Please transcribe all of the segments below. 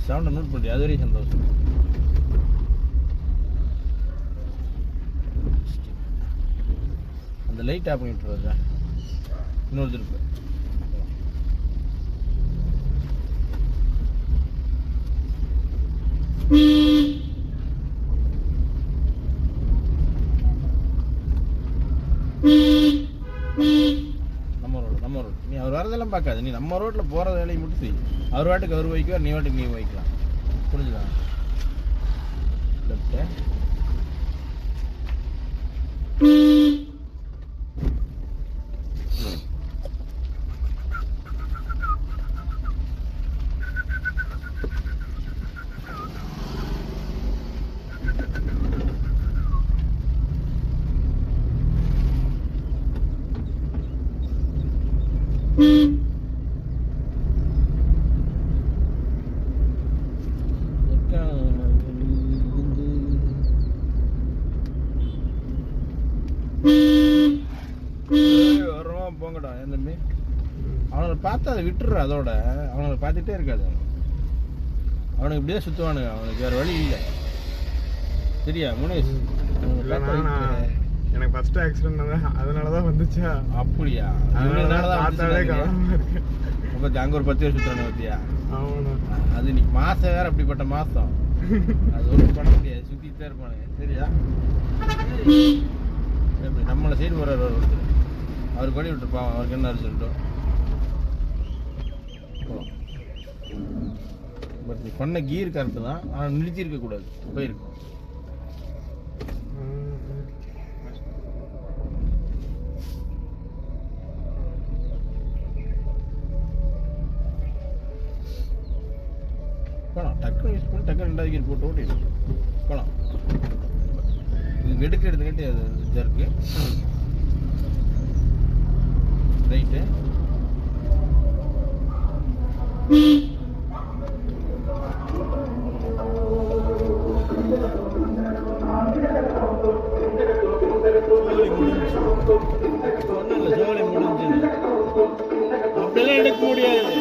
சவுண்டை நோட் பண்ணி அது வரையும் சந்தோஷம். அந்த லைட் ஆஃப் பண்ணி விட்டுருவா இன்னொரு திருப்பு. நம்ம ரோடு நீ அவர் வரதெல்லாம் பார்க்காது. நீ நம்ம ரோட்டில் போகிற வேலையை மட்டும் செய். அவர் வாட்டுக்கு அவர் வைக்குவார், நீ வாட்டுக்கு நீ வைக்கலாம். புரிஞ்சுதான்? லெஃப்ட்டு போங்கடா. என் தம்பி அவனை பார்த்து அதை விட்டுரு. அதோட அவனை பார்த்துட்டே இருக்காது. அவனுக்கு இப்படியே சுற்றுவானுங்க. அவனுக்கு வேறு வழி இல்லை. சரியா முனேஷ்? எனக்கு ஃபர்ஸ்ட் ஆக்சிடென்ட் அதனால தான் வந்துச்சா? அப்படியா? அங்கே ஒரு 10 வருஷம் சுற்றுறானே பத்தியா? அது இன்னைக்கு மாதம் வேறு அப்படிப்பட்ட மாதம். அது ஒன்றும் பண்ண முடியாது. சுற்றிட்டு இருப்பானுங்க. சரியா? எப்படி நம்மளை சைடு போகிறார் ஒருத்தர். அவருக்கு வழி விட்டுருப்பான். அவருக்கு என்ன சொல்லிட்டோம். பட் நீ பண்ண கீர் கரெக்டு தான். ஆனால் நிறுத்தியிருக்க கூடாது. போயிருக்கும். போகலாம். டக்குன்னு யூஸ் பண்ணி டக்குன்னு 2வது கீர் போட்டு ஓட்டி போகலாம். இது வெடுக்க எடுத்துக்கிட்டே அது ஜர்க்கு ரைட்டு. ஜோலி முடிஞ்சு அப்படியெல்லாம் எடுக்க முடியாது.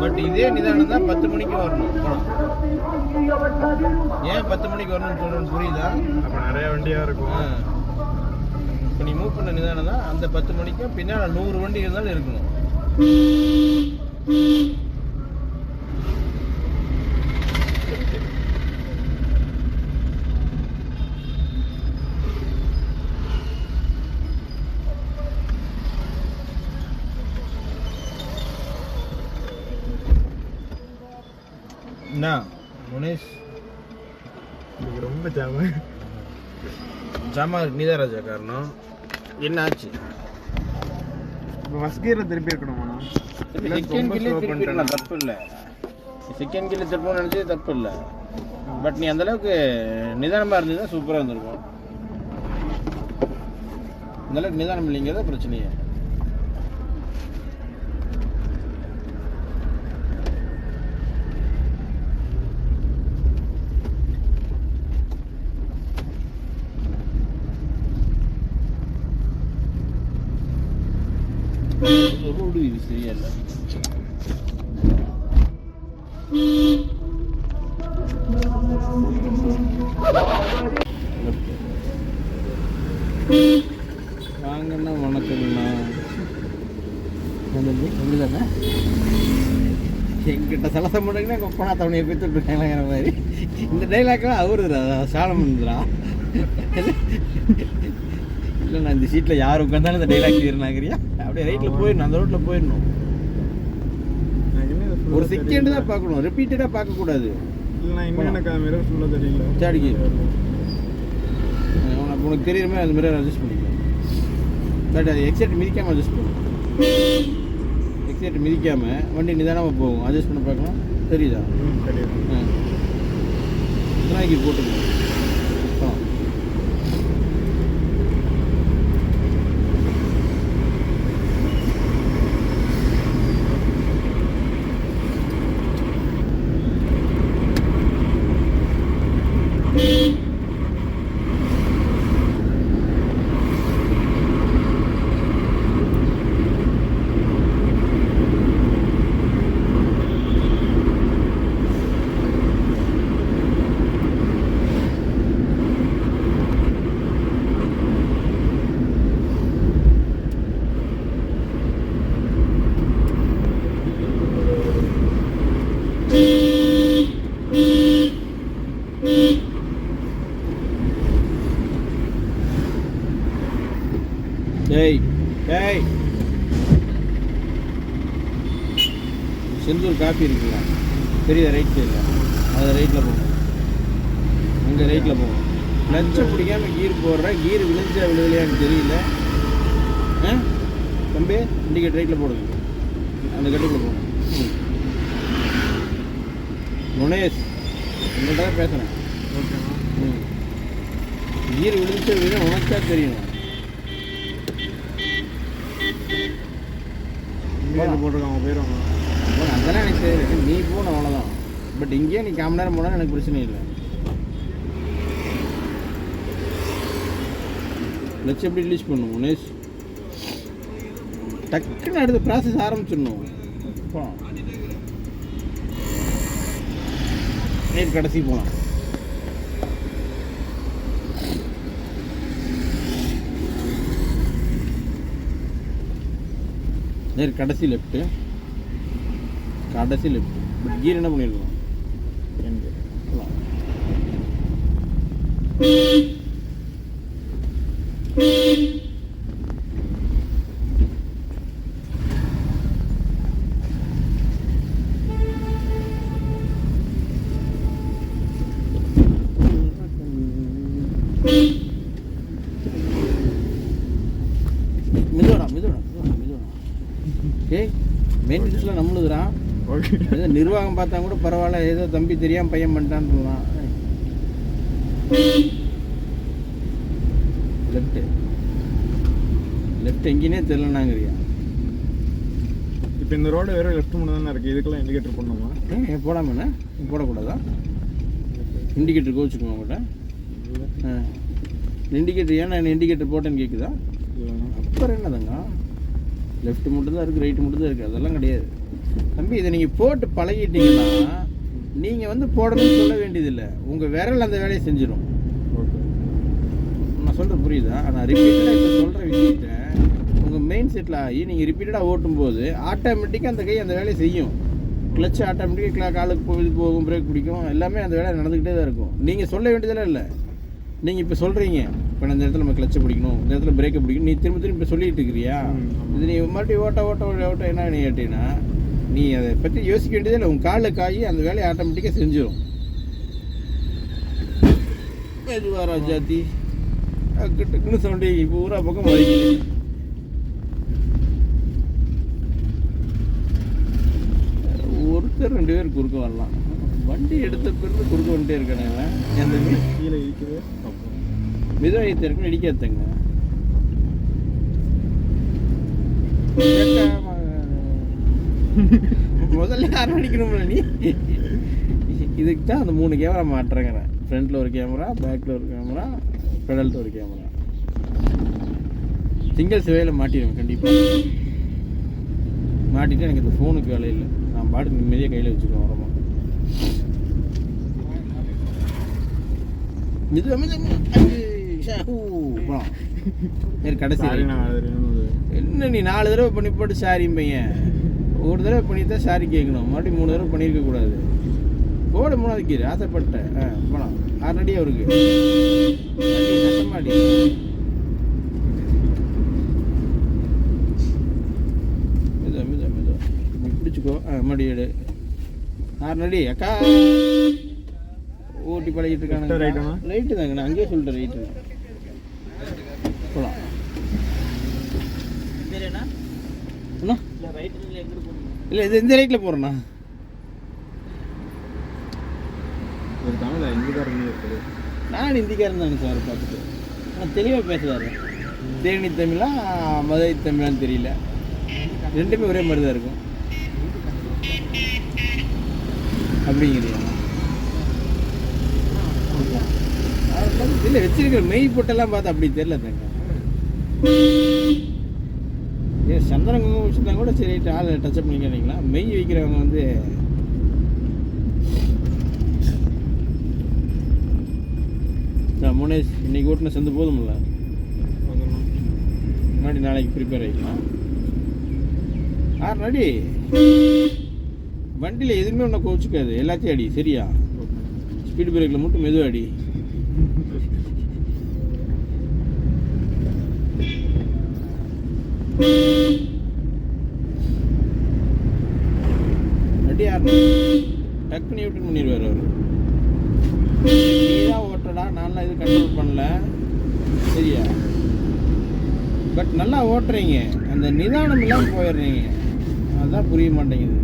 பட் இதே நிதானம் தான் 10 மணிக்கு வரணும். ஏன் 10 மணிக்கு வரணும்னு சொல்றேன்னு புரியுதா? அப்ப நிறைய வண்டியா இருக்கும். இப்போ நீ மூவ் பண்ண நிதானம் தான் அந்த 10 மணிக்கும் பின்னால் 100 வண்டி இருந்தாலும் இருக்கணும். என்ன முனேஷ் ரொம்ப ஜாமா நீதான் ராஜா காரணம். என்ன ஆச்சு? ஃபர்ஸ்ட் கியர்ல திருப்பி இருக்கணுமா? செகண்ட் கியர்ல திருப்பிடலாம், தப்பு இல்லை. செகண்ட் கியர்ல திருப்பணும்னு நினைச்சது தப்பு இல்லை. பட் நீ அந்த அளவுக்கு நிதானமாக இருந்ததுன்னா சூப்பராக இருந்திருக்கும். அந்த அளவுக்கு நிதானம் இல்லைங்கிறத பிரச்சனையே. ரோடு இது சரியா இல்லை. வாங்கண்ணா வணக்கம்ண்ணா. எப்படிதானே எங்கிட்ட சலசம் பண்ணுறீங்கன்னா கொப்பனா தவணையை போய் தொட்டுருக்காங்கிற மாதிரி இந்த டைலாக்லாம் அவருதுரா சாலமன்துரா. இல்லை நான் இந்த சீட்டில் யார் உட்காந்தாலும் இந்த டைலாக் ஏறினாங்கிறியா? அப்படியே ரைட்டில் போயிடணும், அந்த ரோட்டில் போயிடணும். ஒரு செகண்ட் தான் பார்க்கணும், ரிப்பீட்டடாக பார்க்கக்கூடாது. சாடிக்கு உனக்கு தெரியுமே அந்த மாதிரி அட்ஜஸ்ட் பண்ணிக்கலாம். சாரி அது எக்ஸைட் மிதிக்காமல் அட்ஜஸ்ட் பண்ணும். எக்ஸைட் மிதிக்காமல் வண்டி நிதானமாக போகும். அட்ஜஸ்ட் பண்ண பார்க்கலாம். தெரியுதா? நாய்க்கு போட்டுக்கணும். செந்தூர் காப்பி இருக்குல்ல, பெரிய ரைட் சைடில், அது ரைட்டில் போகணும். அங்கே ரைட்டில் போகணும். கிளச்சை பிடிக்காமல் கீர் போடுறேன், கீர் விழுந்தா விழுதலையான்னு தெரியல. தம்பி இண்டிகேட் ரைட்டில் போடுங்க, அந்த கட்டுக்குள்ளே போகணும். முனேஷ் உங்கள்கிட்ட தான் பேசுகிறேன். கீர் விழுந்துச்சு அப்படின்னா உனக்கா தெரியணும். போட்டிருக்காங்க போயிடுவாங்க. அதெல்லாம் எனக்கு தெரியாது, நீ போகணும் அவ்வளோதான். பட் இங்கேயே நீ காமன் நேரம் போனால் எனக்கு பிரச்சனை இல்லை. லட்சம் எப்படி ரிலீஸ் பண்ணும் முனேஷ்? டக்குன்னு அடுத்த ப்ராசஸ் ஆரம்பிச்சிடணும். கடைசி போகலாம். கடைசி லெஃப்ட்டு, கடைசி லெஃப்ட். பட் கீர் என்ன பண்ணிடலாம்? மிதோடா மிதோடா மிதோடா மிதோடா. ஏய் மெயின்டெனன்ஸ்லாம் நம்மளுதுறான். ஏதோ நிர்வாகம் பார்த்தா கூட பரவாயில்ல, ஏதோ தம்பி தெரியாமல் பையன் பண்ணிட்டான்னு சொல்லலாம். லெஃப்ட்டு லெஃப்ட் எங்கேனே தெரிலனாங்கிறியா? இப்போ இந்த ரோடு வேறு லெஃப்ட் மட்டும் தானே இருக்குது, இதுக்கெல்லாம் இண்டிகேட்டர் பண்ணணுமா? ஏன் போடாமண்ணே? போடக்கூடாதா? இண்டிகேட்டர் கோச்சுக்குவோம் உங்கள்கிட்ட. இண்டிகேட்டர் ஏன்னா என்ன இண்டிகேட்டர் போட்டேன்னு கேட்குதா? அப்புறம் என்னதுங்க, லெஃப்ட் மட்டும் தான் இருக்குது, ரைட்டு மட்டும் தான் இருக்குது, அதெல்லாம் கிடையாது தம்பி. இதை நீங்கள் போட்டு பழகிட்டீங்கன்னா நீங்கள் வந்து போடணும்னு சொல்ல வேண்டியதில்லை, உங்கள் விரல் அந்த வேலையை செஞ்சிடும். நான் சொல்கிறது புரியுதா? நான் ரிப்பீட்டடாக இப்போ சொல்கிற விஷயத்தை உங்கள் மெயின் செட்டில் ஆகி நீங்கள் ரிப்பீட்டடாக ஓட்டும்போது ஆட்டோமேட்டிக்காக அந்த கை அந்த வேலையை செய்யும். கிளச்சு ஆட்டோமேட்டிக்காக காலுக்கு போகுது, போகும், பிரேக் பிடிக்கும், எல்லாமே அந்த வேலை நடந்துக்கிட்டே தான் இருக்கும். நீங்கள் சொல்ல வேண்டியதெல்லாம் இல்லை. நீங்கள் இப்போ சொல்கிறீங்க, இப்போ இந்த இடத்துல நம்ம கிளச்சை பிடிக்கணும், இந்த இடத்துல பிரேக்கை பிடிக்கணும், நீ திரும்ப திரும்ப இப்போ சொல்லிட்டு இருக்கிறியா? இது நீ மறுபடியும் ஓட்ட என்ன நீ கேட்டீங்கன்னா நீ அதை பற்றி யோசிக்க வேண்டியதே இல்லை. உங்கள் காலில் காய் அந்த வேலையை ஆட்டோமேட்டிக்காக செஞ்சிடும். மெதுவா ராஜாத்தி டக்குன்னு சவுண்டு இப்போ ஊரா பக்கம் வரைக்குது. ஒருத்தர் 2 பேர் குறுக்க வரலாம். வண்டி எடுத்த பிறகு குறுக்க வந்துட்டே இருக்கானுங்க. அந்த கீழே இருக்குது, மெதுவாக ஏற்றிருக்குன்னு இடிக்காதங்க. முதல்ல யாரும் அடிக்கணும்ல நீ. இதுக்கு தான் அந்த 3 கேமரா மாட்டுறேங்கிறேன். ஃப்ரண்ட்டில் ஒரு கேமரா, பேக்கில் ஒரு கேமரா, பெடல்ட்டு ஒரு கேமரா. சிங்கிள் சேவையில் மாட்டிடுவேன் கண்டிப்பாக. மாட்டிட்டு எனக்கு இந்த ஃபோனுக்கு வேலை இல்லை, நான் பாட்டுக்கு நிம்மதியாக கையில் வச்சுக்குவேன். வரமா கடைசி என்ன நீ 4 தடவை பண்ணி போட்டு சாரியும் பையன், ஒரு தடவை பண்ணித்தான் சாரி கேட்கணும், மறுபடியும் 3 தடவை பண்ணியிருக்க கூடாது. போட 3வது கீர் ஆசைப்பட்டேன். போலாம் 6 அடி அவருக்கு நட்டமாடி. மெதுவா மெதுவா மெதுவா இப்படி பிடிச்சிக்கோ. மடி எடு 6 அடி. அக்கா ஓட்டி பழகிட்டு இருக்கானுங்க. ரைட்டு தாங்க, நான் அங்கேயே சொல்லிட்டேன் ரைட்டு. போகலாம் இல்லை, இது இந்த ரைட்டில் போகிறேண்ணா. நான் ஹிந்திக்காரன் தானே சார் பார்த்துட்டு. ஆனால் தெளிவாக பேசுகிறாரு. தேனி தமிழா மதுரை தமிழான்னு தெரியல, ரெண்டுமே ஒரே மாதிரி தான் இருக்கும். அப்படிங்கிறீங்க இல்லை வச்சிருக்கிற மெய் போட்டெல்லாம் பார்த்து அப்படி தெரியல தாங்க. ஏன் சந்தனம் குங்குமம் வச்சுருந்தா கூட சரி ஆள் டச்சப் பண்ணிக்கிறீங்களா? மெய் வைக்கிறவங்க வந்து முனேஷ் இன்னைக்கு ஓட்டுன சேர்ந்து போதும்ல, முன்னாடி நாளைக்கு ப்ரிப்பேர் ஆகிக்கலாம். 6 அடி வண்டியில் எதுவுமே ஒன்றும் கோச்சுக்காது, எல்லாத்தையும் அடி சரியா. ஸ்பீடு பிரேக்கில் மட்டும் மெதுவாக அடி. ஏறணும், டக்குன்னு யூட்டன் பண்ணிடுவார் அவர். நீ தான் ஓட்டடா, நான்லாம் இது கண்ட்ரோல் பண்ணல சரியா. பட் நல்லா ஓட்டுறீங்க, அந்த நிதானம் இல்லாமல் போயிடுறீங்க, அதுதான் புரிய மாட்டேங்குது.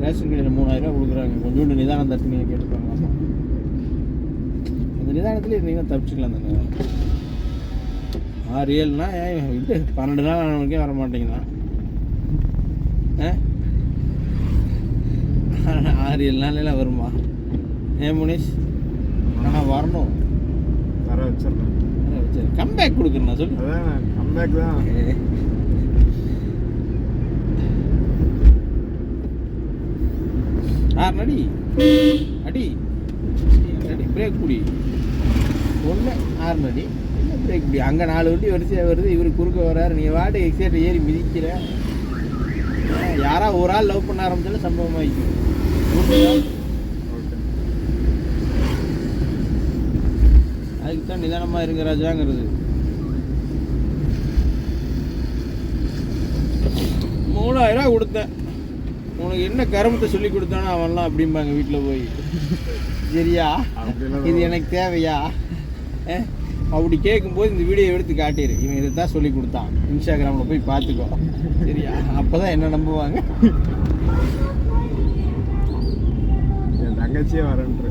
ரேஷன் கடையில் 3000 ரூபா கொடுக்குறாங்க, கொஞ்சோண்டு நிதானம் தட்டுங்க கேட்டுப்பாங்க. ஆமாம், அந்த நிதானத்தில் இருந்தீங்கன்னா தப்பிச்சுக்கலாம் தானே. 6-7 நாள் இது 12 நாள் ஆனவனுக்கே வர மாட்டேங்குதான். 6-7 நாளெல்லாம் வருமா? ஏன் முனிஷ்? ஆனால் வரணும், வர வச்சிடுறேன். கம்பேக் கொடுக்குறேன் நான் சொல்லு. அதான் கம்பேக் தான். 6 அடி அடி அடி பிரேக் பிடி. ஒன்று 6 அடி என்ன பிரேக் பிடி. அங்கே 4 வண்டி வரிசையாக வருது, இவர் குறுக்க வர்றாரு, நீ வாட்டு எக்ஸைட்டில் ஏறி மிதிக்கிற. யாரா ஒரு ஆள் லவ் பண்ண ஆரம்பிச்சாலும் சம்பவம் ஆகிக்கும். அதுக்கு தான் நிதானமாக இருங்க ராஜாங்கிறது. 3000 ரூபா கொடுத்தேன், உனக்கு என்ன கருமத்தை சொல்லி கொடுத்தானோ அவன்லாம் அப்படிம்பாங்க வீட்டில் போய். சரியா, இது எனக்கு தேவையா? அப்படி கேட்கும்போது இந்த வீடியோ எடுத்து காட்டிடு, இவன் இதை தான் சொல்லி கொடுத்தான், இன்ஸ்டாகிராமில் போய் பார்த்துக்கோ. சரியா, அப்போ தான் என்ன நம்புவாங்க. என் தங்கச்சியே வரேன்ட்டு.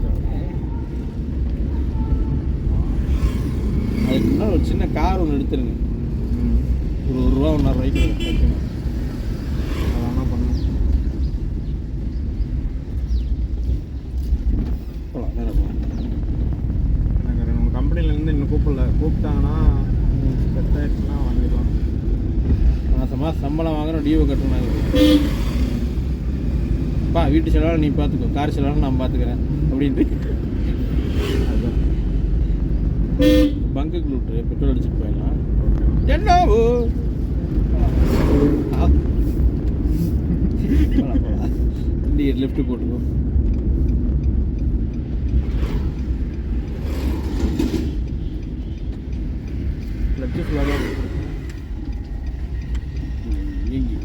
அதுக்கு முன்னாடி ஒரு சின்ன கார் ஒன்று எடுத்துருங்க, ஒரு ரூபா 1.5 ரூபாய்க்கு தைக்கணும். அதான் பண்ணணும். போகலாம், நேரம் போகலாம். நாங்கள் 2 கம்பெனிலேருந்து இன்னும் கூப்பிட்டாங்கன்னா செட் ஆகிடுச்சுன்னா வாங்கிடலாம். மாதம் சம்பளம் வாங்குறோம், டியூவை கட்டணும். நாங்கள் பா வீட்டு செலவாக நீ பார்த்துக்கோ, கார் செலவாக நான் பார்த்துக்கிறேன் அப்படின்ட்டு பங்குக்கு விட்டு பெட்ரோல் அடிச்சுட்டு போயிடலாம். என்னவோ இண்டிகேட் லெஃப்ட் போட்டுக்கோ. லெஃப்ட் ஃபுல்லாக நீங்கி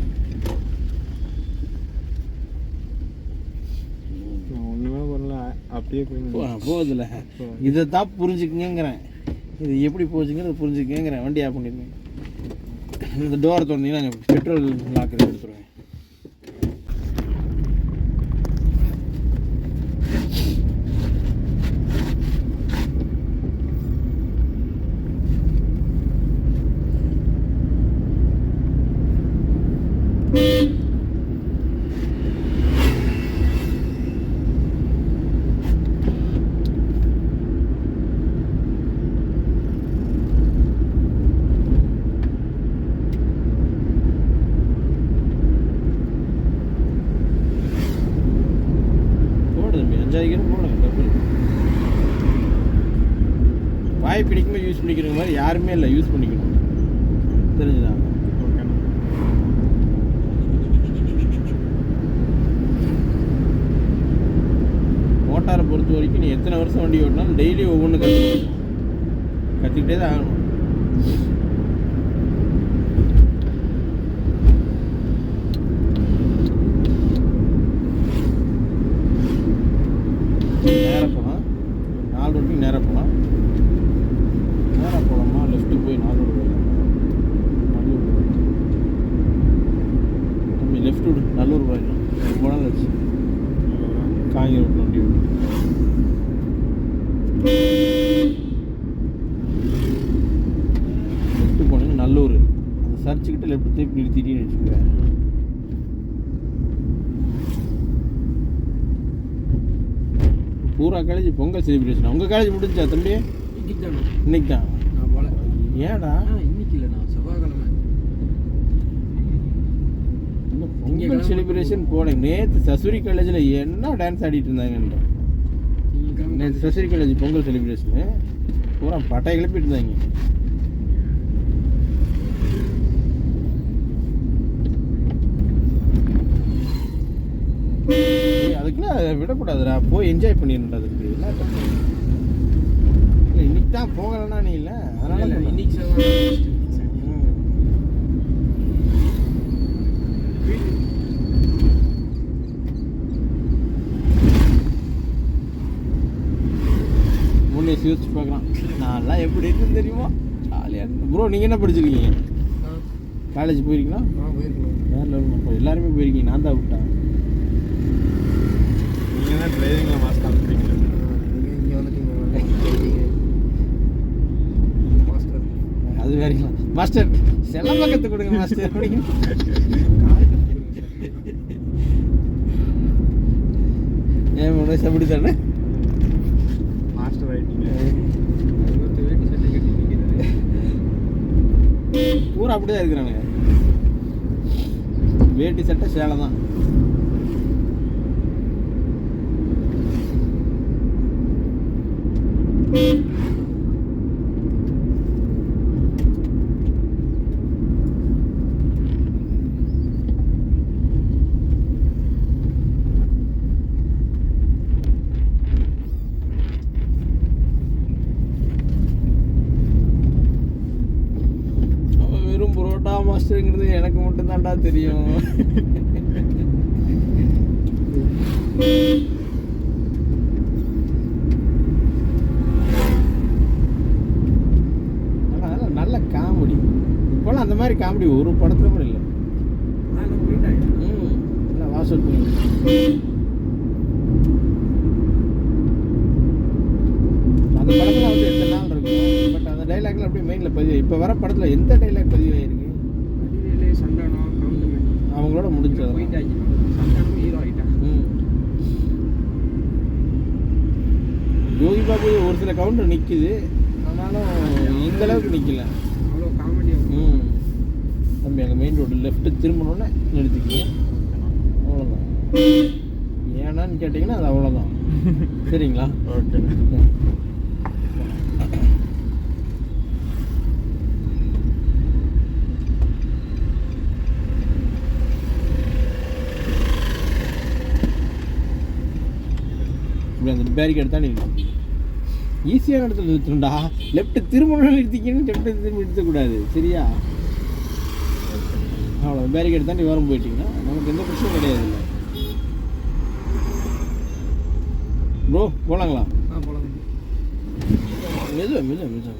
ஒன்றுமே பண்ணல, அப்படியே போய் போகுதுல. இதை தான் புரிஞ்சுக்குங்கிறேன், இது எப்படி போச்சுங்கிறத புரிஞ்சுக்குங்கிறேன். வண்டி ஆஃப் பண்ணிருக்கேன். இந்த டோரை திறந்தீங்கன்னா நாங்கள் பெட்ரோல் லாக்கர் எடுத்துருவேன். வாய் பிடிக்குமே யூஸ் பண்ணிக்கிற மாதிரி யாருமே இல்லை, யூஸ் பண்ணிக்கணும், தெரிஞ்சுதான். ஓகேண்ணா. மோட்டாரை பொறுத்த வரைக்கும் நீ எத்தனை வருஷம் வண்டி ஓட்டினாலும் டெய்லி ஒவ்வொன்று கற்றுக்கிட்டே தான் ஆகணும். நேராக போகலாம், 4 ரோட்டுக்கு நேராக போகலாம். நேராக போகலாமா, லெஃப்ட்டு போய் 4 ரோடு போயிடலாமா? நல்லூர் தம்பி, லெஃப்ட் விடு, நல்லூர் போயிடலாம். போனாலும் வச்சு காங்கி ரோட்டில் வண்டி விடு. லெஃப்ட்டு போனீங்கன்னா நல்லூர், அந்த சர்ச்சுக்கிட்ட லெஃப்ட் திருப்பி நிறுத்திட்டின்னு வச்சுக்குவேன். பூரா காலேஜ் பொங்கல் செலிப்ரேஷன். உங்கள் காலேஜ் முடிஞ்சா தம்பி? இன்னைக்கு தான். நான் போல. ஏன்டா? இன்னைக்கு இல்லை, நான் செவ்வாய்க்கிழமை. இன்னும் பொங்கல் செலிப்ரேஷன் போனேன். நேற்று சசுரி காலேஜில் என்ன டான்ஸ் ஆடிட்டு இருந்தாங்கன்ற. நேற்று சசுரி காலேஜ் பொங்கல் செலிப்ரேஷனு பூரா பட்டாய் கிளப்பிட்டு இருந்தாங்க. அதுக்கெல்லாம் விடக்கூடாதுடா, போய் என்ஜாய் பண்ணிடணும்டா. அதுக்கு இல்லை இன்னைக்கு தான் போகலன்னா நீ இல்லை, அதனால இன்னைக்கு செவ்வாய். யோசிச்சு பார்க்குறான் நான்லாம் எப்படி இருக்குன்னு தெரியுமா ஜாலியாக ப்ரோ நீங்கள் என்ன படிச்சிருக்கீங்க காலேஜ் போயிருக்கீங்களா போயிருக்கணும். வேறு லெவல் இப்போ எல்லாருமே போயிருக்கீங்க நான் தான் விட்டேன் நீங்கள் தான் டிரைவிங்கில் மாஸ் காமிக்கிறீங்க. இங்கே வந்துட்டீங்க மாஸ்டர். அது வரைக்கும் மாஸ்டர் செலவை கற்றுக் கொடுங்க மாஸ்டர் அப்படின்னு ஏன் முன்னாடி அப்படி தானே மாஸ்டர் ஆகிட்டீங்க. வேட்டி சட்டை கட்டி நிற்கிறது. பூரா அப்படிதான் இருக்கிறானுங்க வேட்டி சட்டை சேலை தான் அவன் வெறும் புரோட்டா மாஸ்டருங்கிறது எனக்கு மட்டும்தான்டா தெரியும் ஆனா அதெல்லாம் நல்ல காமெடி இப்போலாம் அந்த மாதிரி காமெடி ஒரு படத்துல கூட இல்லை நல்லா வாசல் பண்ணி அந்த படத்துல வந்து எத்தனை நாள் இருக்கும் பட் அந்த டைலாக்ல அப்படியே மைண்டில் பதிவு இப்போ வர படத்தில் எந்த டைலாக் பதிவாயிருக்கு அடிவேலே சண்டானம் கவுண்டமணி அவங்களோட முடிஞ்சது போயிட்டாங்க. சண்டானம் ஹீரோ ஆகிட்டான். யோகி பாபு ஒரு சில கவுண்டர் நிற்கிது ஆனாலும் இந்த அளவுக்கு நிற்கல அவ்வளோ காமெடியாக தம்பி அங்கே மெயின் ரோடு லெஃப்ட்டு திரும்பணுன்னே நிறுத்திக்கிங்க அவ்வளோதான் ஏன்னான்னு கேட்டிங்கன்னா அது அவ்வளோதான் சரிங்களா ஓகே. இப்படி அந்த பேரிகேட் தான் நிற்கணும் ஈஸியான இடத்துல நிறுத்தணும்டா லெஃப்ட்டு திரும்பணும்னு நிறுத்திக்கணும் லெஃப்ட்டு திரும்ப நிறுத்தக்கூடாது சரியா அவ்வளோ பேரிகேட் தாண்டி வரும் போயிட்டீங்கன்னா நமக்கு எந்த பிரச்சனையும் கிடையாது இல்லை ப்ரோ போகலாங்களா போகலாம். மெதுவா மெதுவா மெதுவா